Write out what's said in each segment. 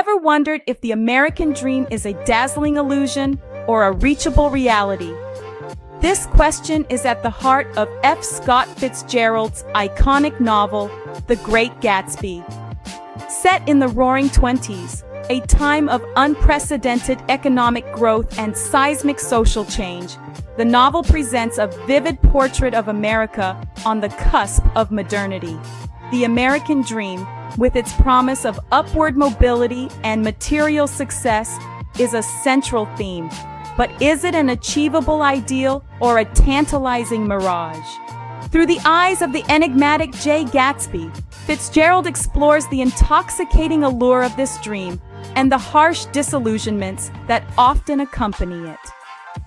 Ever wondered if the American dream is a dazzling illusion or a reachable reality? This question is at the heart of F. Scott Fitzgerald's iconic novel, The Great Gatsby. Set in the Roaring '20s, a time of unprecedented economic growth and seismic social change, the novel presents a vivid portrait of America on the cusp of modernity. The American dream, with its promise of upward mobility and material success, is a central theme. But is it an achievable ideal or a tantalizing mirage? Through the eyes of the enigmatic J. Gatsby, Fitzgerald explores the intoxicating allure of this dream and the harsh disillusionments that often accompany it.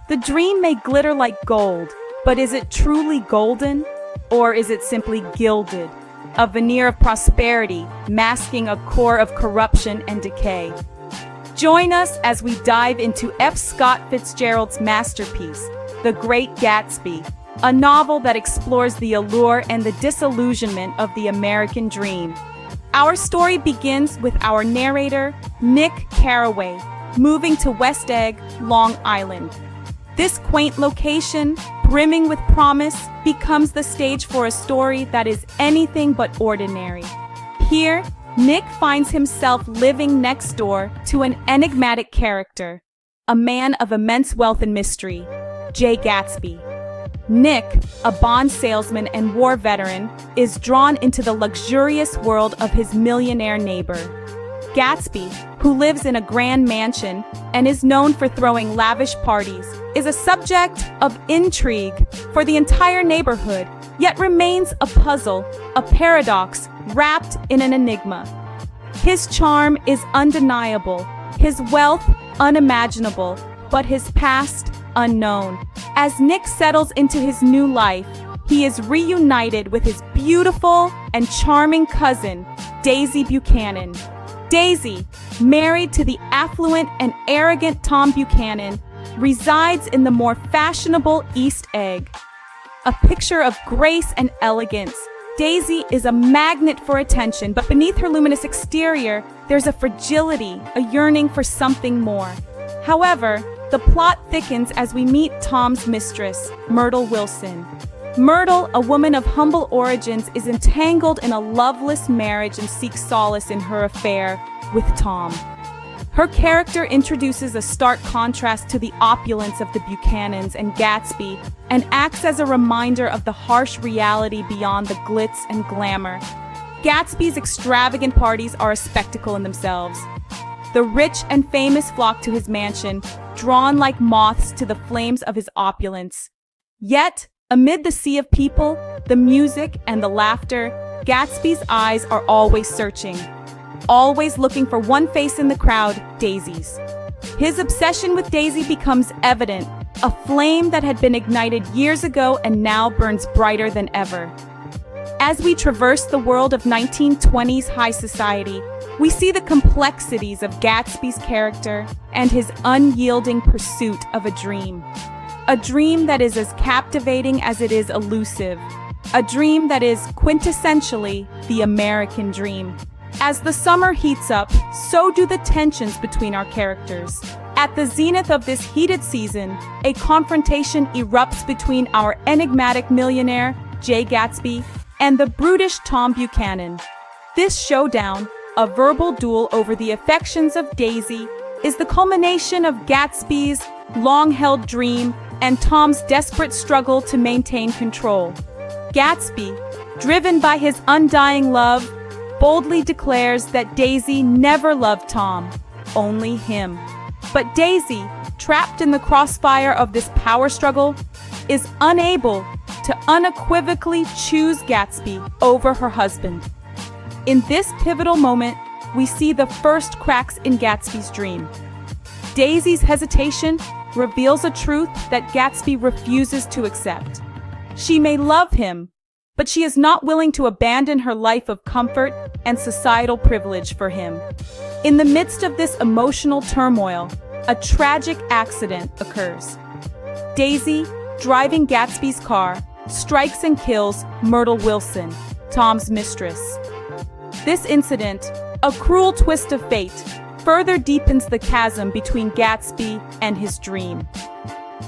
The dream may glitter like gold, but is it truly golden? Or is it simply gilded? A veneer of prosperity masking a core of corruption and decay. Join us as we dive into F. Scott Fitzgerald's masterpiece, The Great Gatsby, a novel that explores the allure and the disillusionment of the American dream. Our story begins with our narrator, Nick Carraway, moving to West Egg, Long Island. This quaint location, brimming with promise, becomes the stage for a story that is anything but ordinary. Here, Nick finds himself living next door to an enigmatic character, a man of immense wealth and mystery, J. Gatsby. Nick, a bond salesman and war veteran, is drawn into the luxurious world of his millionaire neighbor. Gatsby, who lives in a grand mansion and is known for throwing lavish parties, is a subject of intrigue for the entire neighborhood, yet remains a puzzle, a paradox, wrapped in an enigma. His charm is undeniable, his wealth unimaginable, but his past unknown. As Nick settles into his new life, he is reunited with his beautiful and charming cousin, Daisy Buchanan. Daisy, married to the affluent and arrogant Tom Buchanan, resides in the more fashionable East Egg. A picture of grace and elegance, Daisy is a magnet for attention, but beneath her luminous exterior, there's a fragility, a yearning for something more. However, the plot thickens as we meet Tom's mistress, Myrtle Wilson. Myrtle, a woman of humble origins, is entangled in a loveless marriage and seeks solace in her affair with Tom. Her character introduces a stark contrast to the opulence of the Buchanans and Gatsby and acts as a reminder of the harsh reality beyond the glitz and glamour. Gatsby's extravagant parties are a spectacle in themselves. The rich and famous flock to his mansion, drawn like moths to the flames of his opulence. Yet, amid the sea of people, the music, and the laughter, Gatsby's eyes are always searching. Always looking for one face in the crowd, Daisy's. His obsession with Daisy becomes evident, a flame that had been ignited years ago and now burns brighter than ever. As we traverse the world of 1920s high society, we see the complexities of Gatsby's character and his unyielding pursuit of a dream. A dream that is as captivating as it is elusive. A dream that is quintessentially the American dream. As the summer heats up, so do the tensions between our characters. At the zenith of this heated season, a confrontation erupts between our enigmatic millionaire, J. Gatsby, and the brutish Tom Buchanan. This showdown, a verbal duel over the affections of Daisy, is the culmination of Gatsby's long-held dream and Tom's desperate struggle to maintain control. Gatsby, driven by his undying love, boldly declares that Daisy never loved Tom, only him. But Daisy, trapped in the crossfire of this power struggle, is unable to unequivocally choose Gatsby over her husband. In this pivotal moment, we see the first cracks in Gatsby's dream. Daisy's hesitation reveals a truth that Gatsby refuses to accept. She may love him, but she is not willing to abandon her life of comfort and societal privilege for him. In the midst of this emotional turmoil, a tragic accident occurs. Daisy, driving Gatsby's car, strikes and kills Myrtle Wilson, Tom's mistress. This incident, a cruel twist of fate, further deepens the chasm between Gatsby and his dream.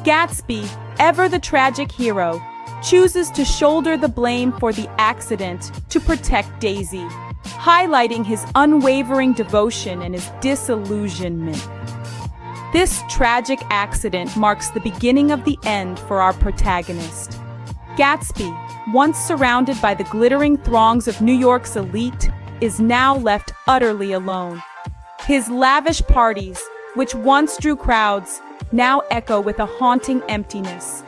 Gatsby, ever the tragic hero, chooses to shoulder the blame for the accident to protect Daisy, highlighting his unwavering devotion and his disillusionment. This tragic accident marks the beginning of the end for our protagonist. Gatsby, once surrounded by the glittering throngs of New York's elite, is now left utterly alone. His lavish parties, which once drew crowds, now echo with a haunting emptiness.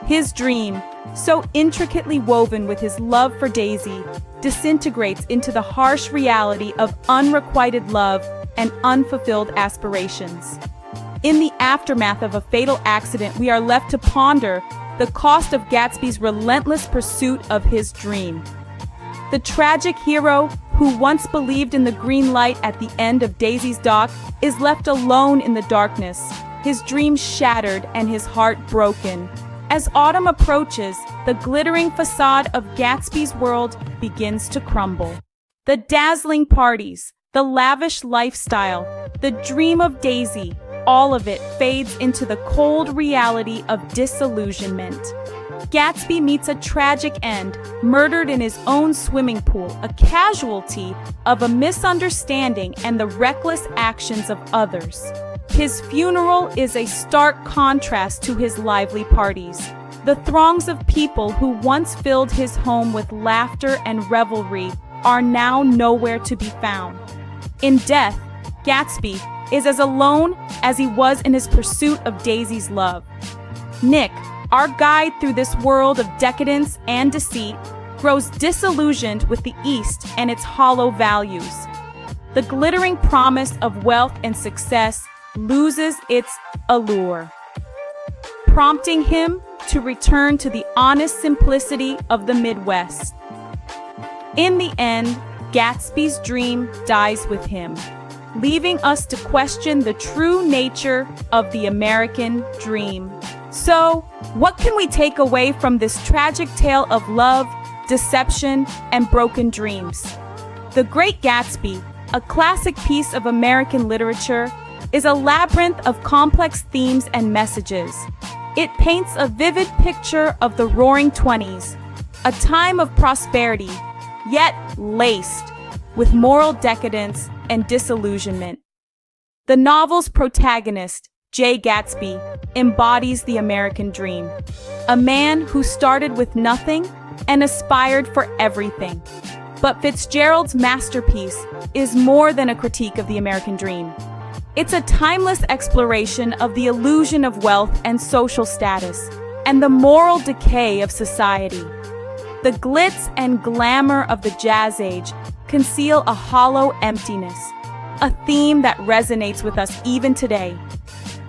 His dream, so intricately woven with his love for Daisy, disintegrates into the harsh reality of unrequited love and unfulfilled aspirations. In the aftermath of a fatal accident, we are left to ponder the cost of Gatsby's relentless pursuit of his dream. The tragic hero, who once believed in the green light at the end of Daisy's dock, is left alone in the darkness, his dreams shattered and his heart broken. As autumn approaches, the glittering facade of Gatsby's world begins to crumble. The dazzling parties, the lavish lifestyle, the dream of Daisy, all of it fades into the cold reality of disillusionment. Gatsby meets a tragic end, murdered in his own swimming pool, a casualty of a misunderstanding and the reckless actions of others. His funeral is a stark contrast to his lively parties. The throngs of people who once filled his home with laughter and revelry are now nowhere to be found. In death, Gatsby is as alone as he was in his pursuit of Daisy's love. Nick, our guide through this world of decadence and deceit, grows disillusioned with the East and its hollow values. The glittering promise of wealth and success loses its allure, prompting him to return to the honest simplicity of the Midwest. In the end, Gatsby's dream dies with him, leaving us to question the true nature of the American dream. So, what can we take away from this tragic tale of love, deception, and broken dreams? The Great Gatsby, a classic piece of American literature, is a labyrinth of complex themes and messages. It paints a vivid picture of the Roaring Twenties, a time of prosperity, yet laced with moral decadence and disillusionment. The novel's protagonist, Jay Gatsby, embodies the American dream, a man who started with nothing and aspired for everything. But Fitzgerald's masterpiece is more than a critique of the American dream. It's a timeless exploration of the illusion of wealth and social status, and the moral decay of society. The glitz and glamour of the Jazz Age conceal a hollow emptiness, a theme that resonates with us even today.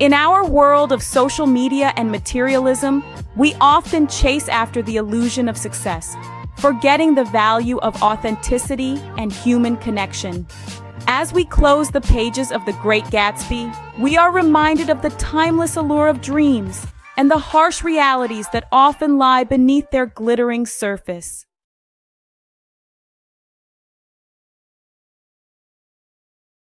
In our world of social media and materialism, we often chase after the illusion of success, forgetting the value of authenticity and human connection. As we close the pages of The Great Gatsby, we are reminded of the timeless allure of dreams and the harsh realities that often lie beneath their glittering surface.